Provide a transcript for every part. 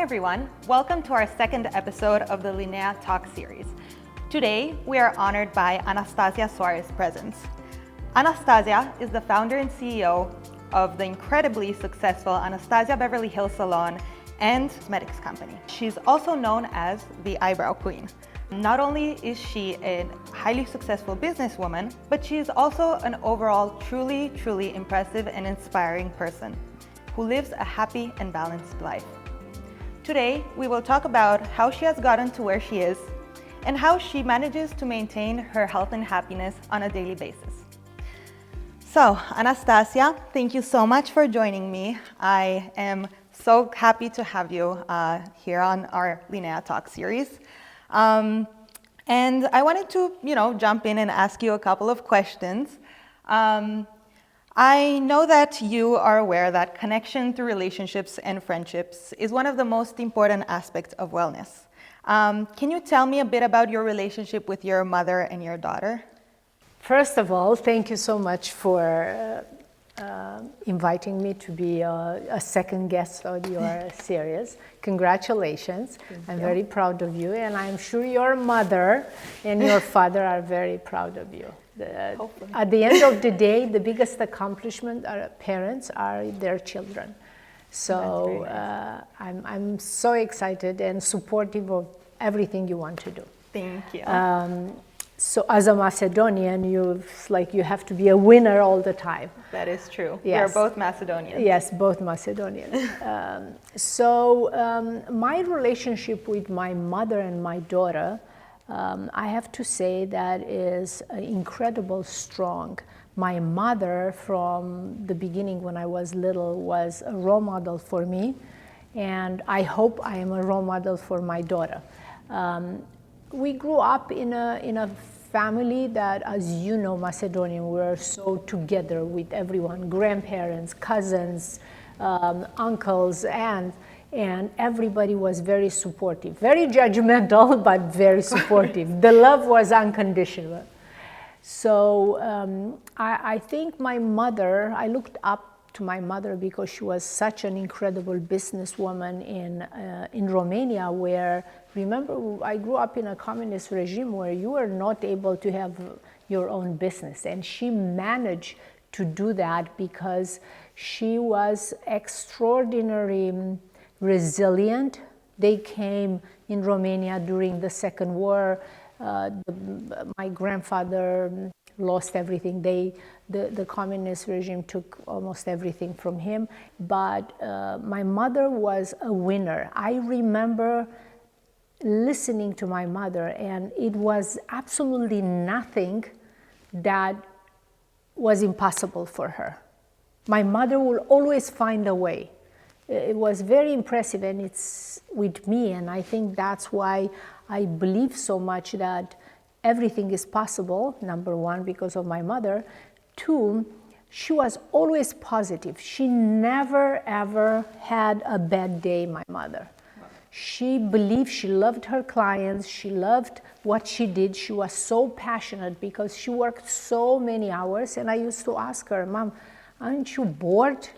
everyone, welcome to our second episode of the LineaTalk series. Today, we are honored by Anastasia Soare's presence. Anastasia is the founder and CEO of the incredibly successful Anastasia Beverly Hills Salon and cosmetics company. She's also known as the Eyebrow Queen. Not only is she a highly successful businesswoman, but she is also an overall truly impressive and inspiring person who lives a happy and balanced life. Today, we will talk about how she has gotten to where she is and how she manages to maintain her health and happiness on a daily basis. So, Anastasia, thank you so much for joining me. I am so happy to have you here on our LineaTalk series. And I wanted to, jump in and ask you a couple of questions. I know that you are aware that connection through relationships and friendships is one of the most important aspects of wellness. Can you tell me a bit about your relationship with your mother and your daughter? First of all, thank you so much for inviting me to be a second guest on your series. Congratulations. I'm very proud of you, and I'm sure your mother and your father are very proud of you. At the end of the day, the biggest accomplishment our parents are their children. So I'm so excited and supportive of everything you want to do. Thank you. So as a Macedonian, you have to be a winner all the time. That is true. Yes. We're both Macedonians. Yes, both Macedonians. My relationship with my mother and my daughter, I have to say that is incredible strong. My mother, from the beginning when I was little, was a role model for me, and I hope I am a role model for my daughter. We grew up in a family that, as you know, Macedonian, we're so together with everyone, grandparents, cousins, uncles, and everybody was very supportive, very judgmental, but very supportive. The love was unconditional. So I think my mother, I looked up to my mother because she was such an incredible businesswoman in Romania, where, remember, I grew up in a communist regime where you were not able to have your own business, and she managed to do that because she was extraordinarily resilient. They came in Romania during the Second War. My grandfather lost everything. The communist regime took almost everything from him, but my mother was a winner. I remember listening to my mother, and it was absolutely nothing that was impossible for her. My mother will always find a way. It was very impressive, and it's with me, and I think that's why I believe so much that everything is possible, number one, because of my mother. Two, she was always positive. She never, ever had a bad day, my mother. She believed, she loved her clients, she loved what she did. She was so passionate because she worked so many hours, and I used to ask her, Mom, aren't you bored?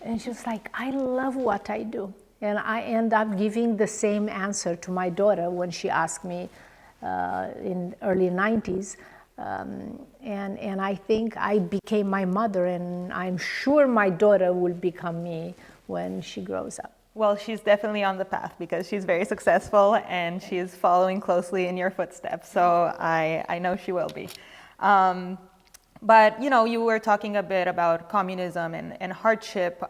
And she was like, I love what I do. And I end up giving the same answer to my daughter when she asked me in early 90s. And I think I became my mother, and I'm sure my daughter will become me when she grows up. Well, she's definitely on the path because she's very successful and she's following closely in your footsteps. So I know she will be. But, you were talking a bit about communism and hardship.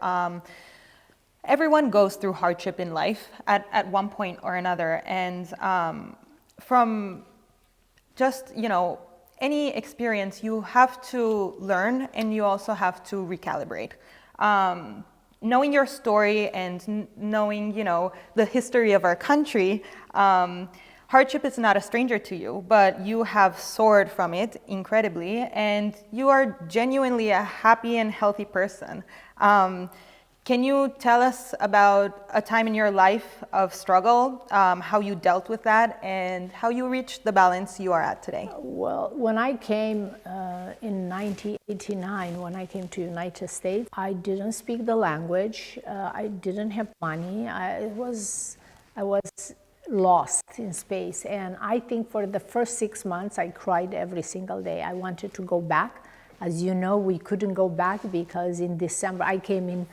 Everyone goes through hardship in life at one point or another. And from just, any experience, you have to learn, and you also have to recalibrate. Knowing your story and knowing, the history of our country, hardship is not a stranger to you, but you have soared from it incredibly, and you are genuinely a happy and healthy person. Can you tell us about a time in your life of struggle, how you dealt with that, and how you reached the balance you are at today? Well, when I came in 1989, when I came to United States, I didn't speak the language. I didn't have money. I was lost in space, and I think for the first 6 months, I cried every single day. I wanted to go back. As you know, we couldn't go back because in December, I came in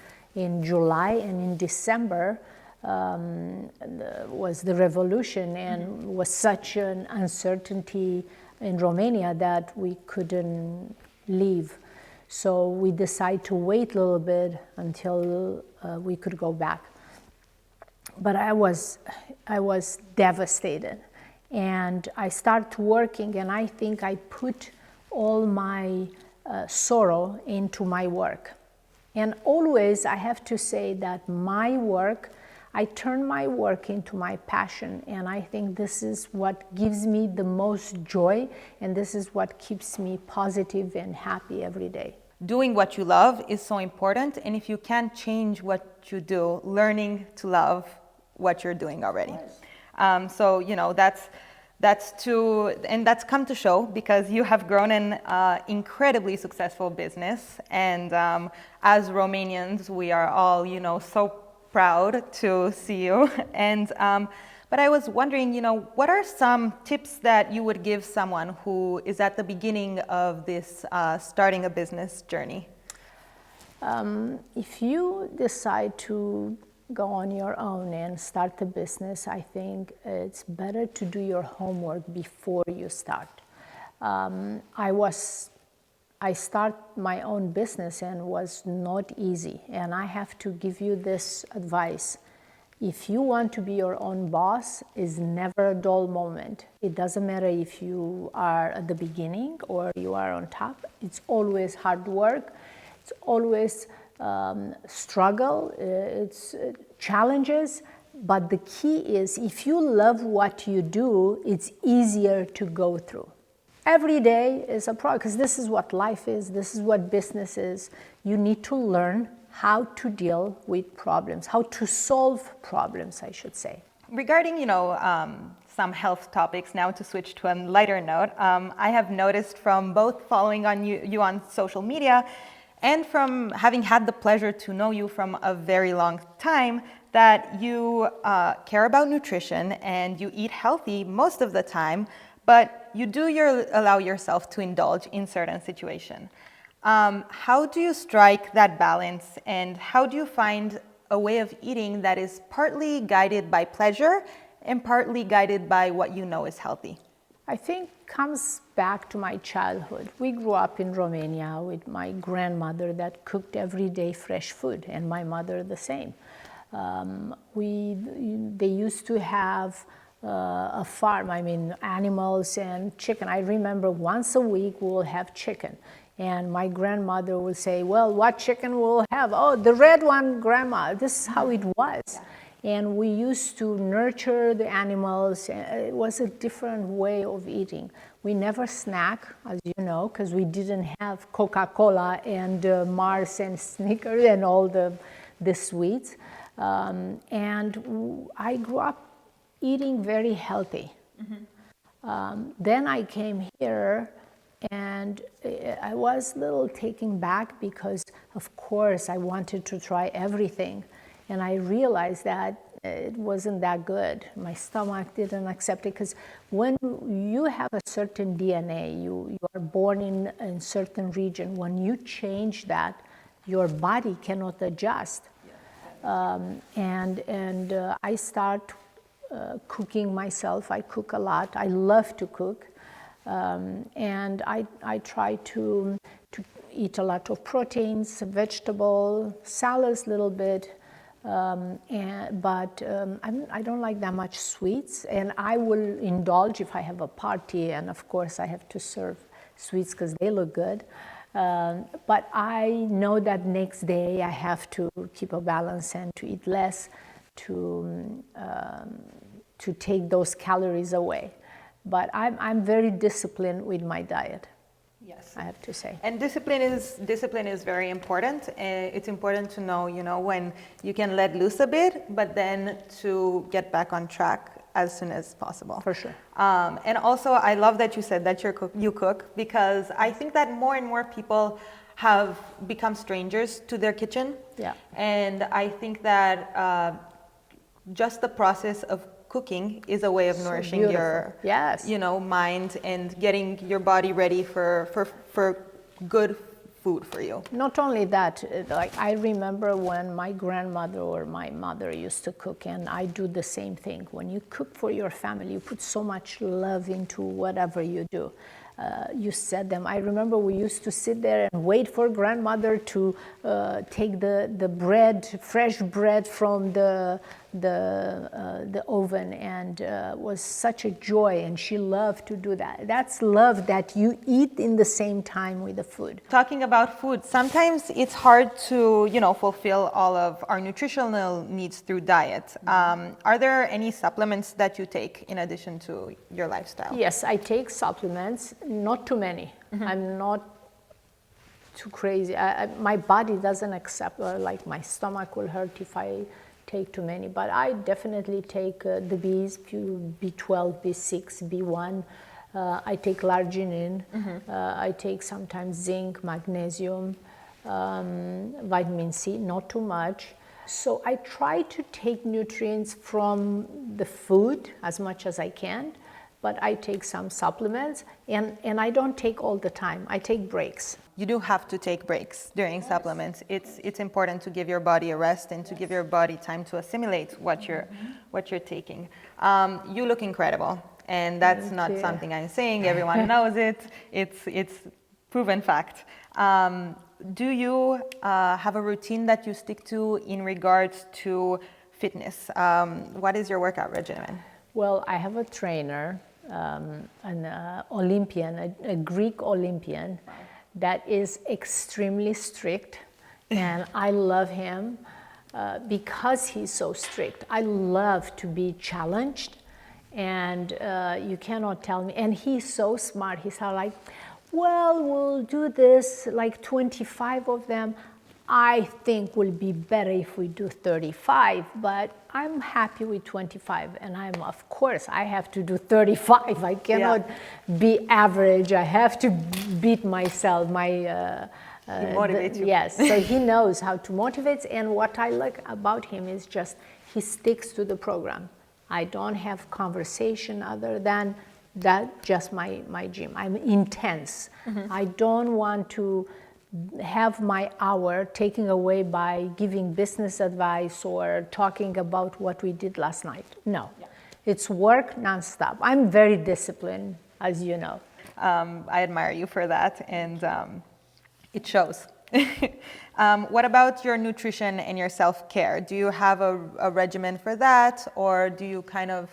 July, and in December was the revolution, and was such an uncertainty in Romania that we couldn't leave. So we decided to wait a little bit until we could go back. But I was devastated, and I started working, and I think I put all my sorrow into my work. And always I have to say that my work, I turn my work into my passion, and I think this is what gives me the most joy, and this is what keeps me positive and happy every day. Doing what you love is so important, and if you can't change what you do, learning to love what you're doing already. So, you know, that's come to show because you have grown an incredibly successful business, and as Romanians, we are all, you know, so proud to see you. And but I was wondering, you know, what are some tips that you would give someone who is at the beginning of this starting a business journey? If you decide to go on your own and start a business, I think it's better to do your homework before you start. I start my own business and was not easy, and I have to give you this advice. If you want to be your own boss, is never a dull moment. It doesn't matter if you are at the beginning or you are on top. It's always hard work. It's always struggle, it's challenges, but the key is if you love what you do, it's easier to go through. Every day is a problem, because this is what life is, this is what business is. You need to learn how to deal with problems, how to solve problems, I should say. Regarding, you know, some health topics, now to switch to a lighter note, I have noticed from both following on you on social media and from having had the pleasure to know you from a very long time, that you care about nutrition and you eat healthy most of the time, but you do allow yourself to indulge in certain situations. How do you strike that balance, and how do you find a way of eating that is partly guided by pleasure and partly guided by what you know is healthy? I think comes back to my childhood. We grew up in Romania with my grandmother that cooked every day fresh food, and my mother the same. They used to have a farm, I mean animals and chicken. I remember once a week we'll have chicken, and my grandmother would say, well, what chicken we'll have? Oh, the red one, Grandma. This is how it was. And we used to nurture the animals. It was a different way of eating. We never snack, as you know, because we didn't have Coca-Cola and Mars and Snickers and all the sweets. And I grew up eating very healthy. Then I came here, and I was a little taken back because, of course, I wanted to try everything. And I realized that it wasn't that good. My stomach didn't accept it, because when you have a certain DNA, you are born in a certain region, when you change that, your body cannot adjust. I start cooking myself. I cook a lot. I love to cook. And I try to eat a lot of proteins, vegetable, salads a little bit. I don't like that much sweets, and I will indulge if I have a party, and of course I have to serve sweets because they look good. But I know that next day I have to keep a balance and to eat less to take those calories away. But I'm very disciplined with my diet. Yes. I have to say. And discipline is very important. It's important to know, when you can let loose a bit, but then to get back on track as soon as possible. For sure. And also, I love that you said that you cook, because I think that more and more people have become strangers to their kitchen. Yeah. And I think that just the process of cooking is a way of nourishing your yes. mind and getting your body ready for good food for you. Not only that, like I remember when my grandmother or my mother used to cook, and I do the same thing. When you cook for your family, you put so much love into whatever you do. You set them. I remember we used to sit there and wait for grandmother to take the bread, fresh bread from the oven, and was such a joy, and she loved to do that. That's love that you eat in the same time with the food. Talking about food, sometimes it's hard to fulfill all of our nutritional needs through diet. Are there any supplements that you take in addition to your lifestyle? Yes, I take supplements, not too many. I'm not too crazy. My body doesn't accept, like my stomach will hurt if I take too many, but I definitely take the B's, B12, B6, B1. I take L-arginine. I take sometimes zinc, magnesium, vitamin C, not too much. So I try to take nutrients from the food as much as I can, but I take some supplements, and I don't take all the time. I take breaks. You do have to take breaks during supplements. It's important to give your body a rest and to give your body time to assimilate what you're taking. You look incredible, and that's not something I'm saying. Everyone knows it. It's proven fact. Do you have a routine that you stick to in regards to fitness? What is your workout regimen? Well, I have a trainer, an Olympian, a Greek Olympian, that is extremely strict, and I love him because he's so strict. I love to be challenged, and you cannot tell me. And he's so smart. He's like, well, we'll do this, like 25 of them. I think will be better if we do 35, but I'm happy with 25, and of course, I have to do 35. I cannot be average. I have to beat myself. He motivates you. Yes, so he knows how to motivate, and what I like about him is just he sticks to the program. I don't have conversation other than that, just my gym. I'm intense. I don't want to have my hour taken away by giving business advice or talking about what we did last night. No, it's work nonstop. I'm very disciplined, as you know. I admire you for that, and it shows. What about your nutrition and your self-care? Do you have a regimen for that, or do you kind of,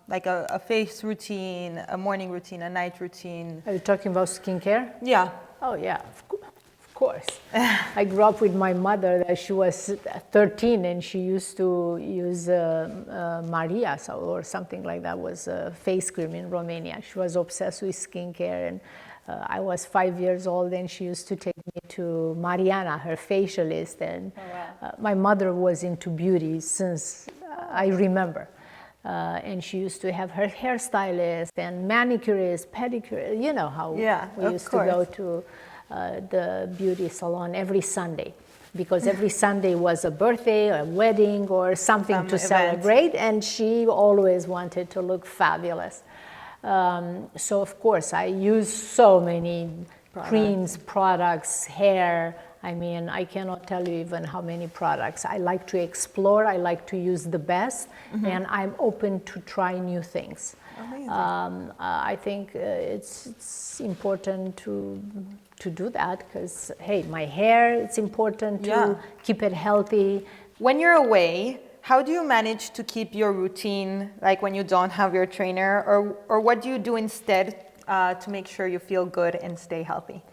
like a face routine, a morning routine, a night routine? Are you talking about skincare? Yeah. Oh, yeah, of course. I grew up with my mother. She was 13, and she used to use Maria or something like that, was a face cream in Romania. She was obsessed with skincare, and I was 5 years old, and she used to take me to Mariana, her facialist, and my mother was into beauty since I remember. And she used to have her hairstylist and manicurist, pedicurist. You know how we used to go to the beauty salon every Sunday, because every Sunday was a birthday, a wedding, or something to celebrate, and she always wanted to look fabulous. So of course I use so many creams, products, hair. I mean, I cannot tell you even how many products. I like to explore, I like to use the best, and I'm open to try new things. I think it's important to do that, because, hey, my hair, it's important to keep it healthy. When you're away, how do you manage to keep your routine, like when you don't have your trainer, or what do you do instead to make sure you feel good and stay healthy?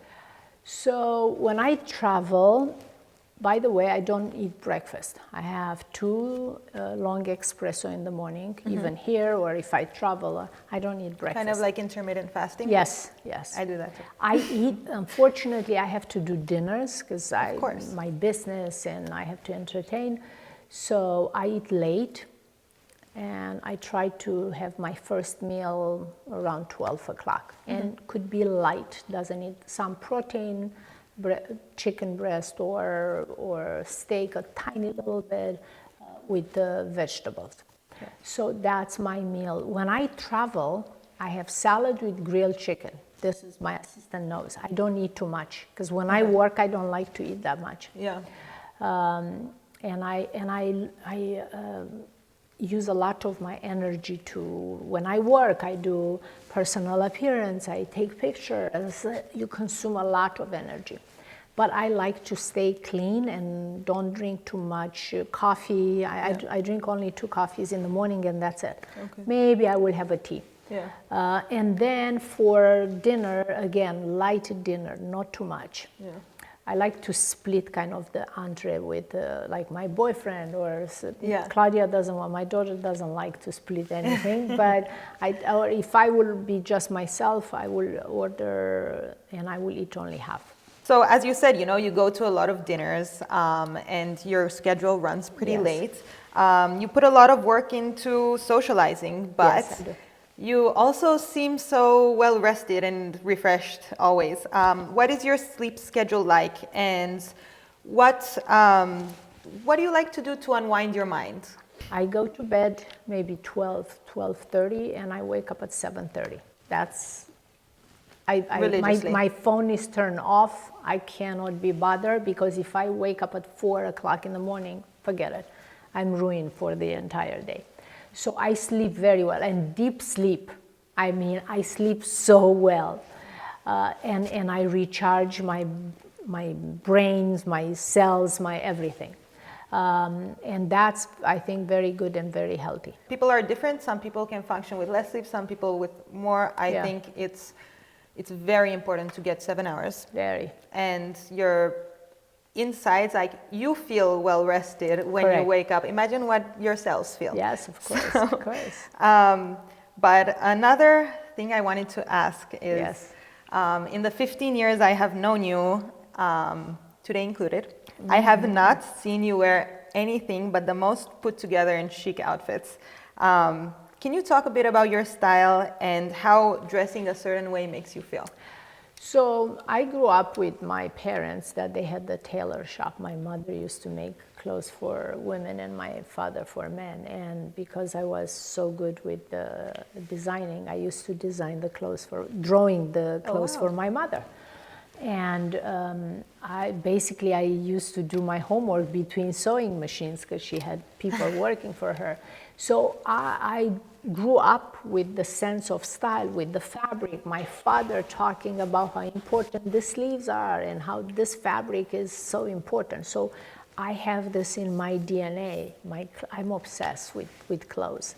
So when I travel, By the way, I don't eat breakfast. I have 2 long espresso in the morning, even here, or if I travel, I don't eat breakfast. Kind of like intermittent fasting? Yes, yes. I do that too. I eat, unfortunately, I have to do dinners because course. my business and I have to entertain. So I eat late, and I try to have my first meal around 12 o'clock. And could be light, doesn't need some protein, chicken breast or steak, a tiny little bit with the vegetables. Okay. So that's my meal. When I travel, I have salad with grilled chicken. This is my assistant knows. I don't eat too much because when I work, I don't like to eat that much. Yeah. And I use a lot of my energy to, when I work, I do personal appearance, I take pictures, you consume a lot of energy. But I like to stay clean and don't drink too much coffee. I drink only 2 coffees in the morning and that's it. Okay. Maybe I will have a tea. Yeah. And then for dinner, again, light dinner, not too much. Yeah. I like to split kind of the entree with like my boyfriend or Yeah. Claudia doesn't want, my daughter doesn't like to split anything, but or if I will be just myself, I will order and I will eat only half. So as you said, you go to a lot of dinners and your schedule runs pretty late. You put a lot of work into socializing, but Yes, I do. You also seem so well rested and refreshed always. What is your sleep schedule like, and what do you like to do to unwind your mind? I go to bed maybe 12:30, and I wake up at 7:30. That's my phone is turned off. I cannot be bothered because if I wake up at 4 o'clock in the morning, forget it. I'm ruined for the entire day. So I sleep very well, and deep sleep. I mean, I sleep so well, and I recharge my brains, my cells, my everything, and that's, I think, very good and very healthy. People are different. Some people can function with less sleep. Some people with more. I think it's very important to get 7 hours. Very. And your insides, like you feel well rested when you wake up. Imagine what your cells feel. Yes, of course, of course. But another thing I wanted to ask is, in the 15 years I have known you, today included, I have not seen you wear anything but the most put together and chic outfits. Can you talk a bit about your style and how dressing a certain way makes you feel? So I grew up with my parents that they had the tailor shop. My mother used to make clothes for women and my father for men. And because I was so good with the designing, I used to design the clothes drawing the clothes for my mother. And I used to do my homework between sewing machines because she had people working for her. So I grew up with the sense of style, with the fabric. My father talking about how important the sleeves are and how this fabric is so important. So I have this in my DNA. I'm obsessed with clothes.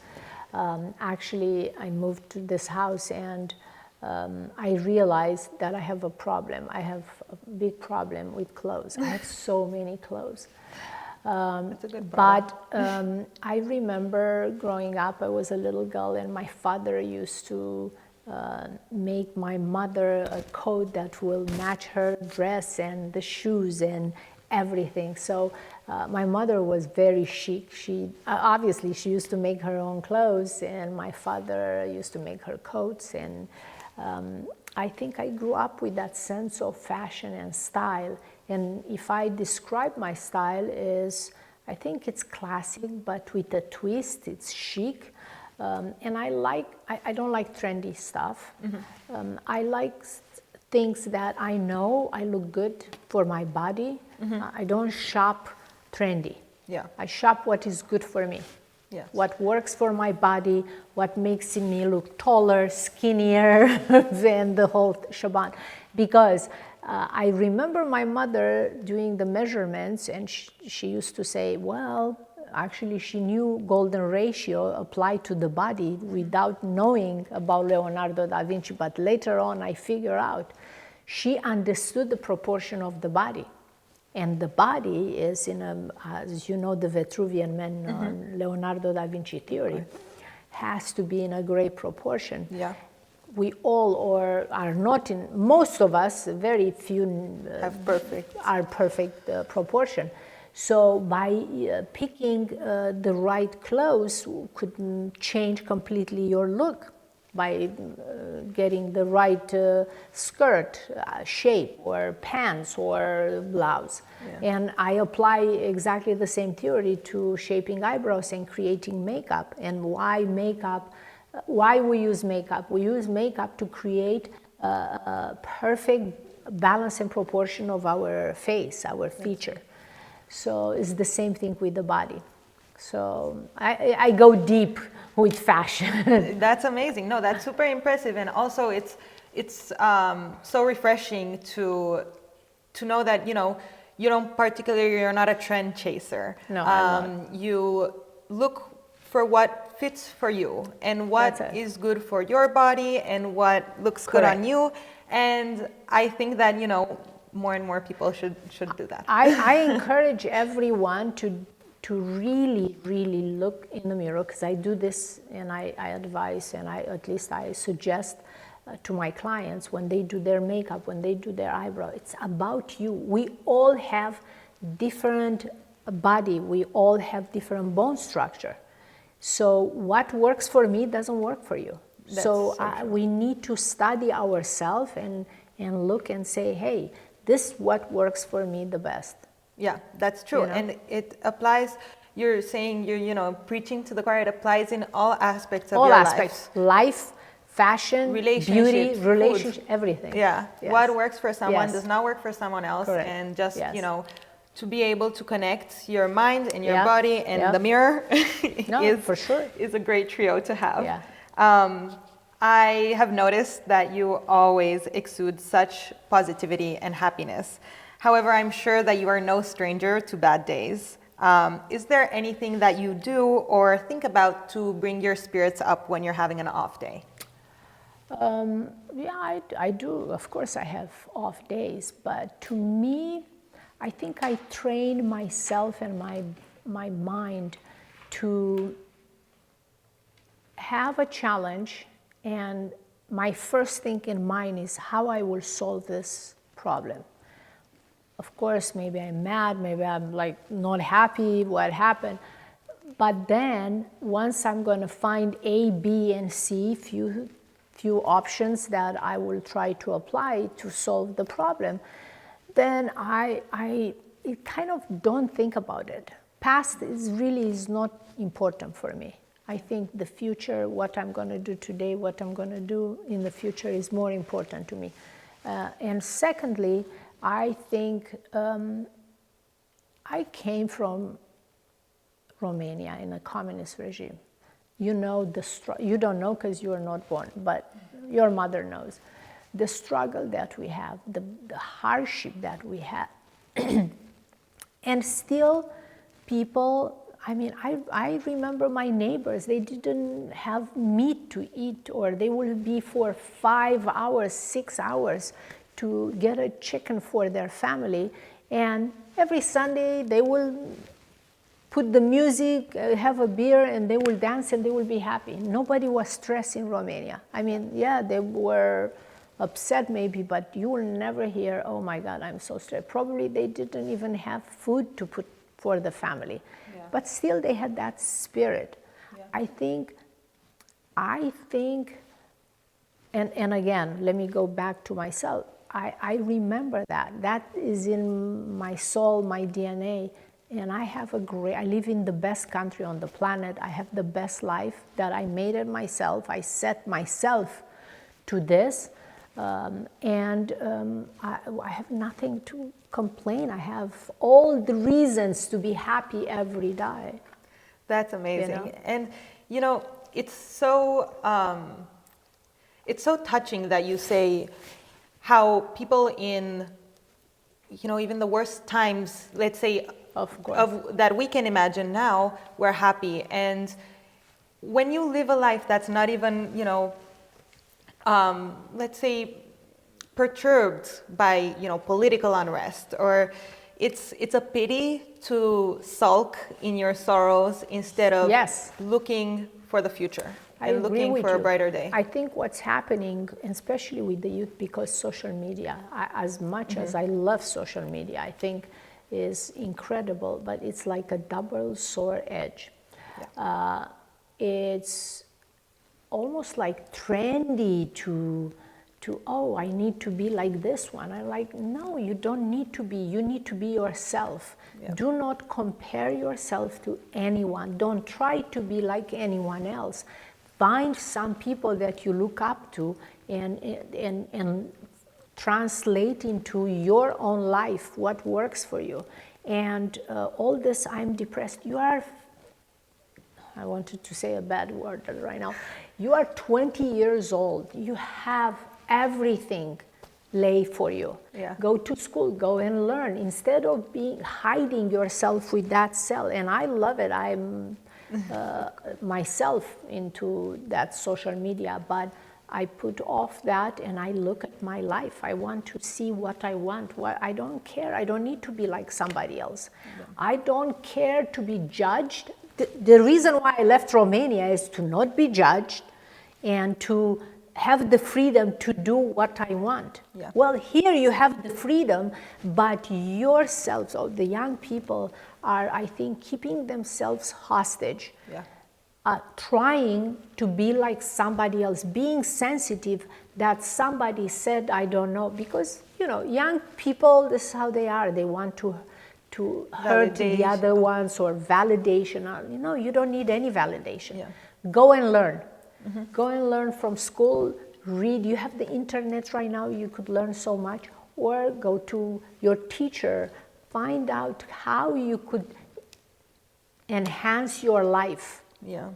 Actually, I moved to this house and I realized that I have a problem. I have a big problem with clothes. I have so many clothes. That's a good problem. But I remember growing up, I was a little girl, and my father used to make my mother a coat that will match her dress and the shoes and everything. So my mother was very chic. She obviously she used to make her own clothes, and my father used to make her coats. And I think I grew up with that sense of fashion and style. And if I describe my style I think it's classic, but with a twist. It's chic, and I don't like trendy stuff. Mm-hmm. I like things that I know I look good for my body. Mm-hmm. I don't shop trendy. Yeah. I shop what is good for me. Yes. What works for my body, what makes me look taller, skinnier than the whole shebang. Because I remember my mother doing the measurements, and she used to say, well, actually she knew golden ratio applied to the body without knowing about Leonardo da Vinci, but later on I figured out she understood the proportion of the body. And the body is in a, as you know, the Vitruvian Man, Leonardo da Vinci theory, has to be in a great proportion. Yeah. We all are not in, most of us, very few are perfect proportion. So by picking the right clothes could change completely your look, by getting the right skirt shape or pants or blouse. Yeah. And I apply exactly the same theory to shaping eyebrows and creating makeup. And why makeup? Why we use makeup? We use makeup to create a perfect balance and proportion of our face, our feature. So it's the same thing with the body. So I go deep with fashion. That's amazing. No, that's super impressive, and also it's so refreshing to know that you don't particularly, you're not a trend chaser. No, I'm not. You look for what fits for you and what is good for your body and what looks good on you. And I think that more and more people should do that. I encourage everyone to really, really look in the mirror, because I do this and I advise and at least I suggest to my clients when they do their makeup, when they do their eyebrow, it's about you. We all have different body, we all have different bone structure. So what works for me doesn't work for you. So we need to study ourselves and look and say, hey, this is what works for me the best. Yeah, that's true. And it applies, you're saying, you're preaching to the choir, it applies in all aspects of your life. All aspects. Life, fashion, beauty, relationship, everything. Yeah. Yes. What works for someone does not work for someone else. Correct. And just, to be able to connect your mind and your body and the mirror for sure. is a great trio to have. Yeah. I have noticed that you always exude such positivity and happiness. However, I'm sure that you are no stranger to bad days. Is there anything that you do or think about to bring your spirits up when you're having an off day? Yeah, I do. Of course, I have off days. But to me, I think I train myself and my mind to have a challenge, and my first thing in mind is how I will solve this problem. Of course, maybe I'm mad, maybe I'm not happy what happened, but then once I'm going to find A, B, and C, few options that I will try to apply to solve the problem, then I kind of don't think about it. Past is not important for me. I think the future, what I'm going to do today, what I'm going to do in the future is more important to me. And secondly, I think I came from Romania in a communist regime. You don't know because you were not born, but your mother knows. The struggle that we have, the hardship that we have. And still people, I remember my neighbors, they didn't have meat to eat, or they will be for 5 hours, 6 hours to get a chicken for their family. And every Sunday they will put the music, have a beer, and they will dance and they will be happy. Nobody was stressed in Romania. They were upset maybe, but you will never hear, oh my God, I'm so stressed. Probably they didn't even have food to put for the family. Yeah. But still they had that spirit. Yeah. I think, and again, let me go back to myself. I remember that. That is in my soul, my DNA. And I live in the best country on the planet. I have the best life that I made it myself. I set myself to this. I have nothing to complain. I have all the reasons to be happy every day. That's amazing. And it's so touching that you say how people in even the worst times, let's say, that we can imagine now, we're happy. And when you live a life that's not even let's say perturbed by political unrest, or it's a pity to sulk in your sorrows instead of Yes. looking for the future I and agree looking with for a you. brighter day. I think what's happening, especially with the youth, because social media, as much as I love social media, I think is incredible, but it's like a double sword edge. Yeah. It's almost like trendy to oh, I need to be like this one. I'm like, no, you don't need to be. You need to be yourself. Yeah. Do not compare yourself to anyone. Don't try to be like anyone else. Find some people that you look up to and translate into your own life what works for you. And all this, I'm depressed. I wanted to say a bad word right now. You are 20 years old. You have everything lay for you. Yeah. Go to school, go and learn instead of hiding yourself with that cell. And I love it. I'm myself into that social media, but I put off that and I look at my life. I want to see what I want. I don't care. I don't need to be like somebody else. Yeah. I don't care to be judged. The reason why I left Romania is to not be judged and to have the freedom to do what I want. Yeah. Well, here you have the freedom, but yourselves, or the young people, are, I think, keeping themselves hostage. Yeah. Trying to be like somebody else, being sensitive that somebody said, I don't know, because, young people, this is how they are. They want to hurt the other ones or validation. You don't need any validation. Yeah. Go and learn. Mm-hmm. Go and learn from school, read. You have the internet right now, you could learn so much. Or go to your teacher, find out how you could enhance your life. Yeah.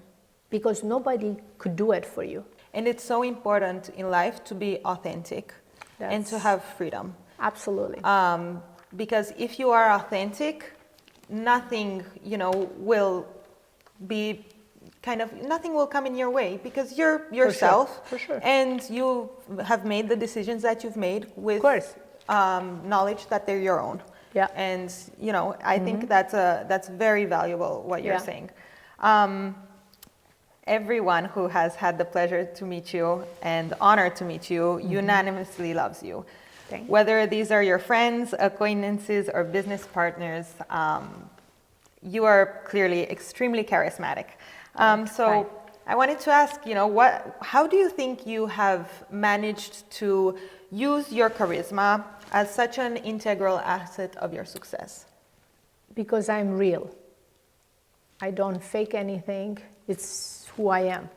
Because nobody could do it for you. And it's so important in life to be authentic and to have freedom. Absolutely. Because if you are authentic, nothing, will be nothing will come in your way because you're yourself. For sure. And you have made the decisions that you've made with knowledge that they're your own. Yeah. And, I think that's very valuable what you're saying. Everyone who has had the pleasure to meet you and honor to meet you unanimously loves you. Thanks. Whether these are your friends, acquaintances, or business partners, you are clearly extremely charismatic. So I wanted to ask, how do you think you have managed to use your charisma as such an integral asset of your success? Because I'm real. I don't fake anything. It's who I am.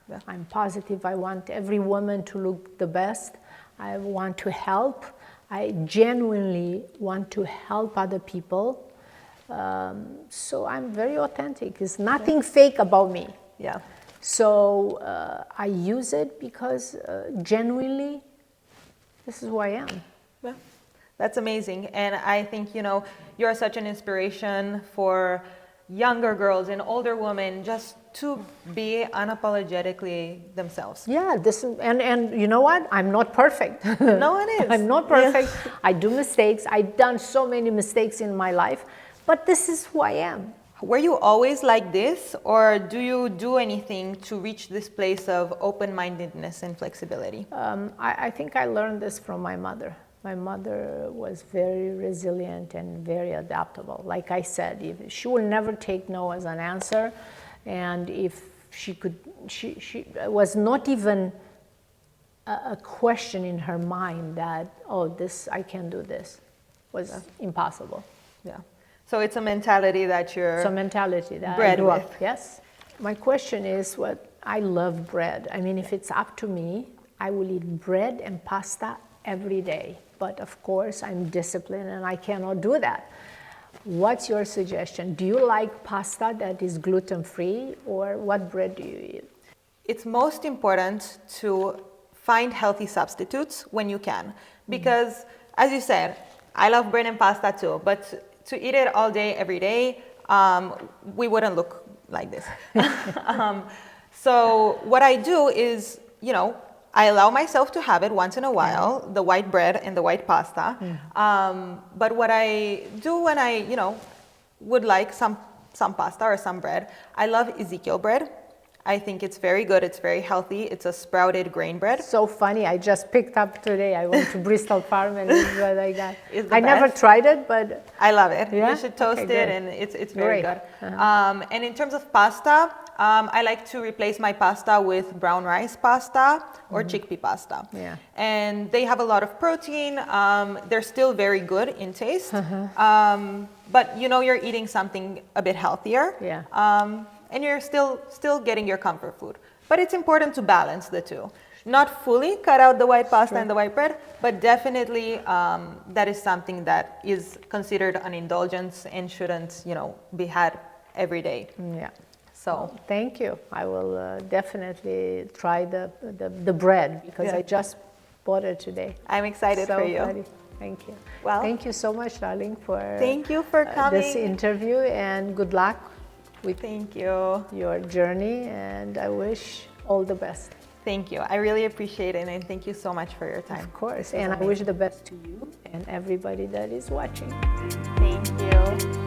Yeah. I'm positive. I want every woman to look the best. I want to help. I genuinely want to help other people. So I'm very authentic. There's nothing fake about me. Yeah. So I use it because genuinely, this is who I am. Yeah. That's amazing. And I think, you're such an inspiration for younger girls and older women just to be unapologetically themselves. Yeah, and you know what? I'm not perfect. No one is. I'm not perfect. Yeah. I do mistakes. I've done so many mistakes in my life, but this is who I am. Were you always like this, or do you do anything to reach this place of open-mindedness and flexibility? I think I learned this from my mother. My mother was very resilient and very adaptable. Like I said, she will never take no as an answer. And if she could, she was not even a question in her mind that, I can do this. Was impossible. Yeah. So it's a mentality that you're bred I grew with. Up. Yes. My question is, I love bread. I mean, if it's up to me, I will eat bread and pasta every day. But of course, I'm disciplined and I cannot do that. What's your suggestion? Do you like pasta that is gluten-free, or what bread do you eat? It's most important to find healthy substitutes when you can. Because, as you said, I love bread and pasta too, but to eat it all day, every day, we wouldn't look like this. So what I do is, I allow myself to have it once in a while, the white bread and the white pasta. But what I do when I, would like some pasta or some bread, I love Ezekiel bread. I think it's very good. It's very healthy. It's a sprouted grain bread. So funny. I just picked up today. I went to Bristol Farm and it's what I got. It's the I never best. tried it, but I love it. Yeah? You should toast Okay, it, good. and it's very Great. good. And in terms of pasta, I like to replace my pasta with brown rice pasta or chickpea pasta. Yeah. And they have a lot of protein. They're still very good in taste. But you're eating something a bit healthier. Yeah. And you're still getting your comfort food. But it's important to balance the two. Not fully cut out the white pasta and the white bread, but definitely that is something that is considered an indulgence and shouldn't, be had every day. Yeah. So Thank you. I will definitely try the bread because Yeah. I just bought it today. I'm excited So for you. funny. Thank you. Well, Thank you so much, darling, for Thank you for coming. this interview, and good luck with Thank you. your journey, and I wish all the best. Thank you. I really appreciate it, and thank you so much for your time. Of course, This was and I amazing. wish the best to you and everybody that is watching. Thank you.